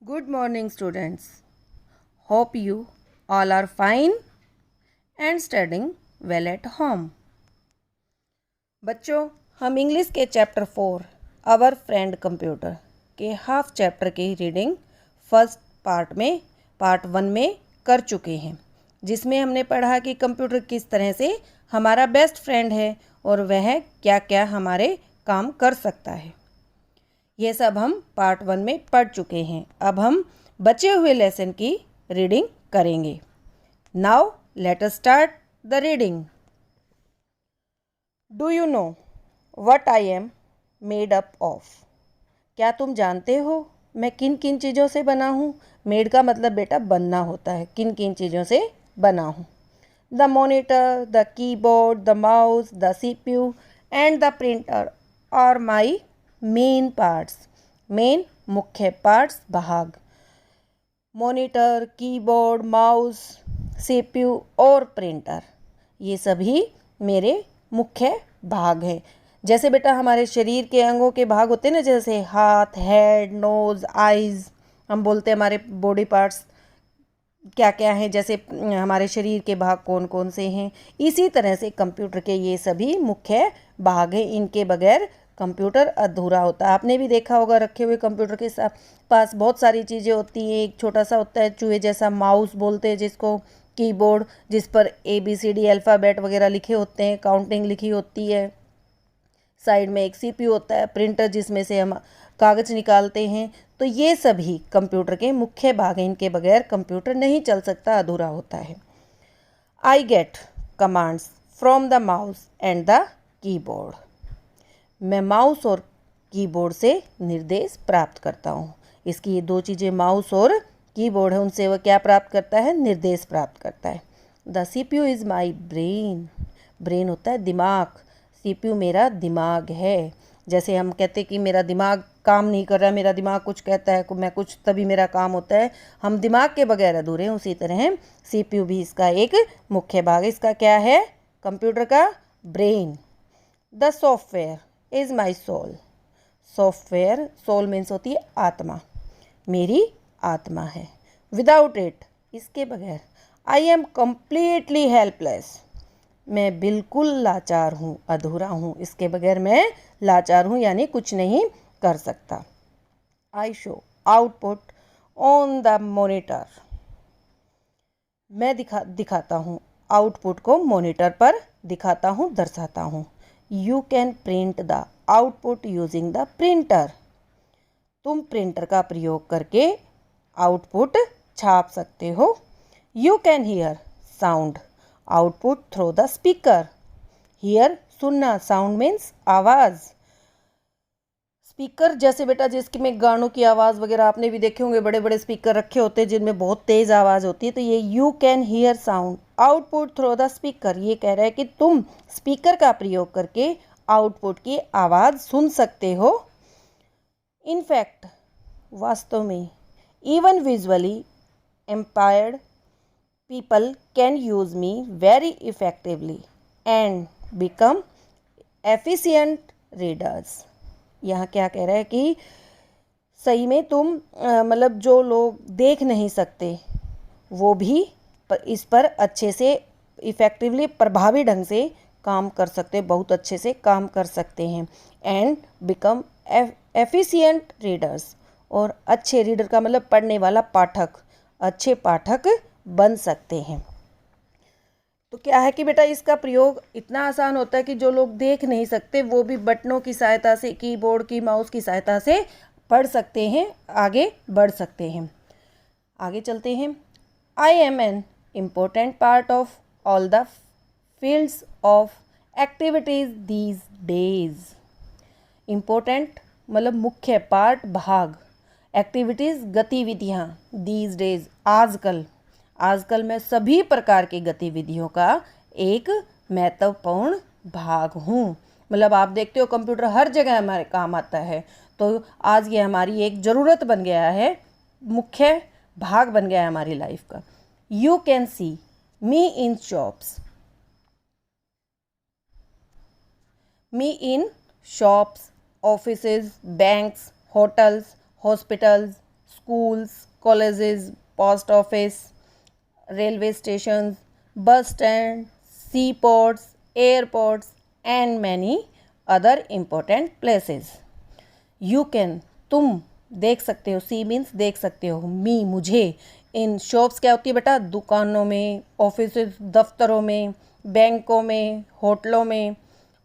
Good morning, students. Hope you all are fine and studying well at home. बच्चों, हम English के chapter 4 our friend computer के half chapter की reading first part 1 में कर चुके हैं, जिसमें हमने पढ़ा कि कंप्यूटर किस तरह से हमारा बेस्ट फ्रेंड है और वह क्या क्या हमारे काम कर सकता है। ये सब हम पार्ट 1 में पढ़ चुके हैं। अब हम बचे हुए लेसन की रीडिंग करेंगे। Now let us start the reading. Do you know what I am made up of? क्या तुम जानते हो मैं किन किन चीज़ों से बना हूँ? मेड का मतलब बेटा बनना होता है, किन किन चीज़ों से बना हूँ। The monitor, the keyboard, the mouse, the CPU and the printer are my main parts. Main मुख्य पार्ट्स, भाग। मॉनिटर, कीबोर्ड, माउस, सीपीयू और प्रिंटर, ये सभी मेरे मुख्य भाग हैं। जैसे बेटा हमारे शरीर के अंगों के भाग होते हैं ना, जैसे हाथ, हेड, नोज, आईज, हम बोलते हैं हमारे बॉडी पार्ट्स क्या क्या हैं, जैसे हमारे शरीर के भाग कौन कौन से हैं। इसी तरह से कंप्यूटर के ये सभी मुख्य भाग हैं। इनके बगैर कंप्यूटर अधूरा होता है। आपने भी देखा होगा रखे हुए कंप्यूटर के पास बहुत सारी चीज़ें होती हैं। एक छोटा सा होता है चूहे जैसा माउस बोलते हैं जिसको, कीबोर्ड जिस पर ABCD अल्फ़ाबेट वगैरह लिखे होते हैं, काउंटिंग लिखी होती है। साइड में एक CPU होता है, प्रिंटर जिसमें से हम कागज़ निकालते हैं। तो ये सभी कंप्यूटर के मुख्य भाग हैं। इनके बगैर कंप्यूटर नहीं चल सकता, अधूरा होता है। I get commands from the mouse and the keyboard. मैं माउस और कीबोर्ड से निर्देश प्राप्त करता हूँ। इसकी ये दो चीज़ें माउस और कीबोर्ड है, उनसे वह क्या प्राप्त करता है? निर्देश प्राप्त करता है। The CPU is my brain. Brain होता है दिमाग, CPU मेरा दिमाग है। जैसे हम कहते हैं कि मेरा दिमाग काम नहीं कर रहा, मेरा दिमाग कुछ कहता है, मैं कुछ, तभी मेरा काम होता है। हम दिमाग के बगैर अधूरे हैं। उसी तरह CPU भी इसका एक मुख्य भाग है। इसका क्या है? कंप्यूटर का brain. The software is my soul. Software, soul means होती है आत्मा, मेरी आत्मा है। विदाउट इट, इसके बगैर, आई एम कम्प्लीटली हेल्पलेस। मैं बिल्कुल लाचार हूँ, अधूरा हूँ। इसके बगैर मैं लाचार हूँ, यानी कुछ नहीं कर सकता। I show output on the monitor. मैं दिखाता हूँ, आउटपुट को मॉनिटर पर दिखाता हूँ, दर्शाता हूँ। You can print the output using the printer. तुम प्रिंटर का प्रयोग करके आउटपुट छाप सकते हो। You can hear sound output through the speaker. Here सुनना, साउंड मीन्स आवाज़। स्पीकर जैसे बेटा जिसकी में गानों की आवाज़ वगैरह आपने भी देखे होंगे, बड़े बड़े स्पीकर रखे होते हैं जिनमें बहुत तेज़ आवाज़ होती है। तो ये you can hear sound output through the speaker, ये कह रहा है कि तुम स्पीकर का प्रयोग करके आउटपुट की आवाज़ सुन सकते हो। इनफैक्ट, वास्तव में, even visually impaired people can use me very effectively and become efficient readers. यहाँ क्या कह रहा है कि सही में तुम मतलब जो लोग देख नहीं सकते वो भी इस पर अच्छे से, इफ़ेक्टिवली, प्रभावी ढंग से काम कर सकते, बहुत अच्छे से काम कर सकते हैं। एंड बिकम एफिशिएंट रीडर्स, और अच्छे रीडर का मतलब पढ़ने वाला पाठक, अच्छे पाठक बन सकते हैं। तो क्या है कि बेटा इसका प्रयोग इतना आसान होता है कि जो लोग देख नहीं सकते वो भी बटनों की सहायता से, कीबोर्ड की, माउस की सहायता से पढ़ सकते हैं, आगे बढ़ सकते हैं। आगे चलते हैं। आई am an important part of all the fields of activities these days. Important मतलब मुख्य, पार्ट भाग, एक्टिविटीज़ गतिविधियाँ, दीज डेज आजकल, आजकल मैं सभी प्रकार की गतिविधियों का एक महत्वपूर्ण भाग हूँ। मतलब आप देखते हो कंप्यूटर हर जगह हमारे काम आता है, तो आज ये हमारी एक ज़रूरत बन गया है, मुख्य भाग बन गया है हमारी लाइफ का। You can see me in shops. Me in shops, offices, banks, hotels, hospitals, schools, colleges, post office, railway stations, bus stand, seaports, airports, and many other important places. You can, तुम देख सकते हो, C means देख सकते हो, मी मुझे, इन shops क्या होती है बेटा, दुकानों में, ऑफिस, दफ्तरों में, बैंकों में, होटलों में,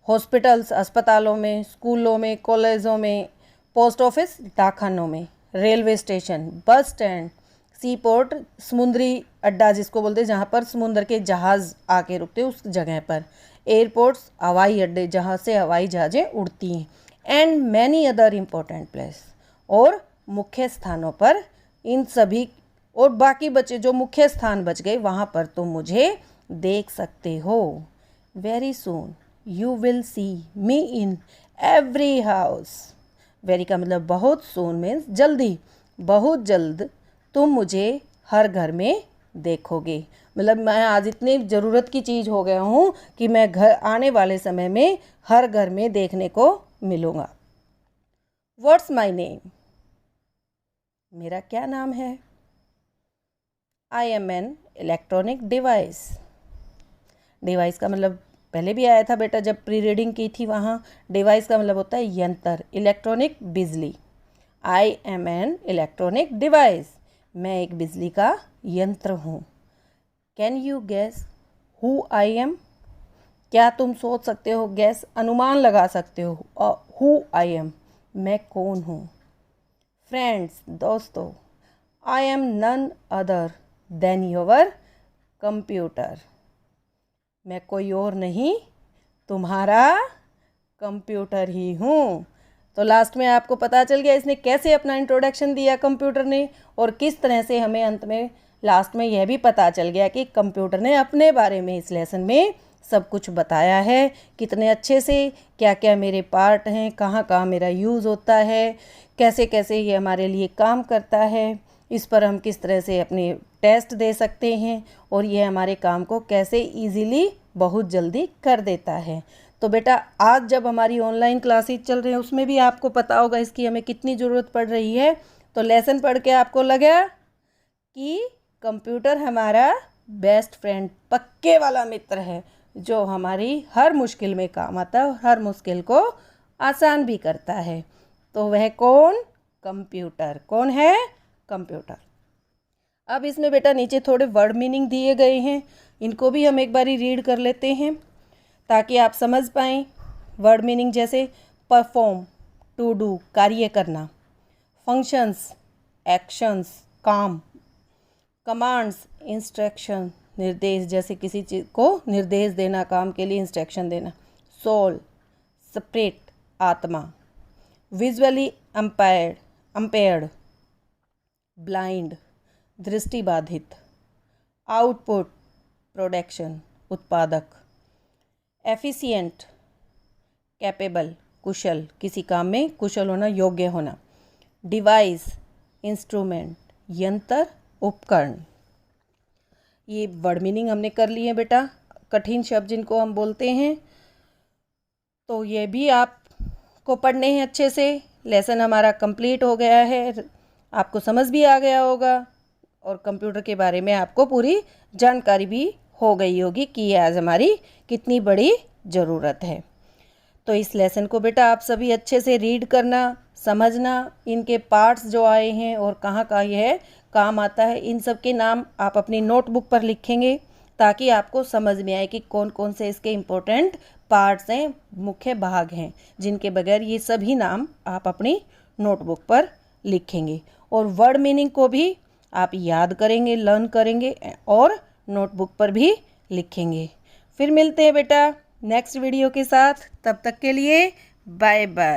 हॉस्पिटल्स अस्पतालों में, स्कूलों में, कॉलेजों में, पोस्ट ऑफिस डाकखानों में, रेलवे स्टेशन, बस स्टैंड, सी पोर्ट समुद्री अड्डा जिसको बोलते हैं जहाँ पर समुद्र के जहाज़ आके रुकते हैं उस जगह पर, एयरपोर्ट्स हवाई अड्डे जहाँ से हवाई जहाज़ें उड़ती हैं, and many other important place, और मुख्य स्थानों पर, इन सभी और बाकी बचे जो मुख्य स्थान बच गए वहाँ पर तुम मुझे देख सकते हो। Very soon you will see me in every house. Very का मतलब बहुत, सून मीन्स जल्दी, बहुत जल्द तुम मुझे हर घर में देखोगे। मतलब मैं आज इतनी ज़रूरत की चीज़ हो गया हूँ कि मैं घर आने वाले समय में हर घर में देखने को मिलूँगा। व्हाट्स माई नेम, मेरा क्या नाम है। आई am an electronic device. Device का मतलब पहले भी आया था बेटा जब प्री रीडिंग की थी वहाँ। डिवाइस का मतलब होता है यंत्र, इलेक्ट्रॉनिक बिजली। I am an electronic device, मैं एक बिजली का यंत्र हूँ। Can you guess who I am, क्या तुम सोच सकते हो, गेस अनुमान लगा सकते हो, हु आई एम, मैं कौन हूँ। फ्रेंड्स, दोस्तों, I am none other than your computer, मैं कोई और नहीं, तुम्हारा कंप्यूटर ही हूँ। तो लास्ट में आपको पता चल गया इसने कैसे अपना इंट्रोडक्शन दिया कंप्यूटर ने, और किस तरह से हमें अंत में लास्ट में यह भी पता चल गया कि कंप्यूटर ने अपने बारे में इस लेसन में सब कुछ बताया है, कितने अच्छे से, क्या क्या मेरे पार्ट हैं, कहाँ कहाँ मेरा यूज़ होता है, कैसे कैसे ये हमारे लिए काम करता है, इस पर हम किस तरह से अपने टेस्ट दे सकते हैं, और ये हमारे काम को कैसे इजीली बहुत जल्दी कर देता है। तो बेटा आज जब हमारी ऑनलाइन क्लासेस चल रही हैं उसमें भी आपको पता होगा इसकी हमें कितनी ज़रूरत पड़ रही है। तो लेसन पढ़ के आपको लगा कि कंप्यूटर हमारा बेस्ट फ्रेंड, पक्के वाला मित्र है, जो हमारी हर मुश्किल में काम आता है और हर मुश्किल को आसान भी करता है। तो वह कौन, कंप्यूटर। कौन है, कंप्यूटर। अब इसमें बेटा नीचे थोड़े वर्ड मीनिंग दिए गए हैं, इनको भी हम एक बारी रीड कर लेते हैं ताकि आप समझ पाएँ। वर्ड मीनिंग जैसे परफॉर्म, टू डू, कार्य करना, फंक्शंस, एक्शंस, काम, कमांड्स, इंस्ट्रक्शन, निर्देश, जैसे किसी चीज़ को निर्देश देना, काम के लिए इंस्ट्रक्शन देना, सोल, स्पिरिट, आत्मा, विजुअली अम्पेयर्ड, ब्लाइंड, दृष्टिबाधित, आउटपुट, प्रोडक्शन, उत्पादक, एफिशिएंट, कैपेबल, कुशल, किसी काम में कुशल होना, योग्य होना, डिवाइस, इंस्ट्रूमेंट, यंत्र, उपकरण। ये वर्ड मीनिंग हमने कर लिए हैं बेटा। कठिन शब्द जिनको हम बोलते हैं तो ये भी आपको पढ़ने हैं अच्छे से। लेसन हमारा कंप्लीट हो गया है, आपको समझ भी आ गया होगा और कंप्यूटर के बारे में आपको पूरी जानकारी भी हो गई होगी कि आज हमारी कितनी बड़ी ज़रूरत है। तो इस लेसन को बेटा आप सभी अच्छे से रीड करना, समझना, इनके पार्ट्स जो आए हैं और कहाँ कहाँ यह काम आता है, इन सब के नाम आप अपनी नोटबुक पर लिखेंगे ताकि आपको समझ में आए कि कौन कौन से इसके इम्पोर्टेंट पार्ट्स हैं, मुख्य भाग हैं, जिनके बगैर ये सभी नाम आप अपनी नोटबुक पर लिखेंगे। और वर्ड मीनिंग को भी आप याद करेंगे, लर्न करेंगे और नोटबुक पर भी लिखेंगे। फिर मिलते हैं बेटा नेक्स्ट वीडियो के साथ, तब तक के लिए बाय बाय।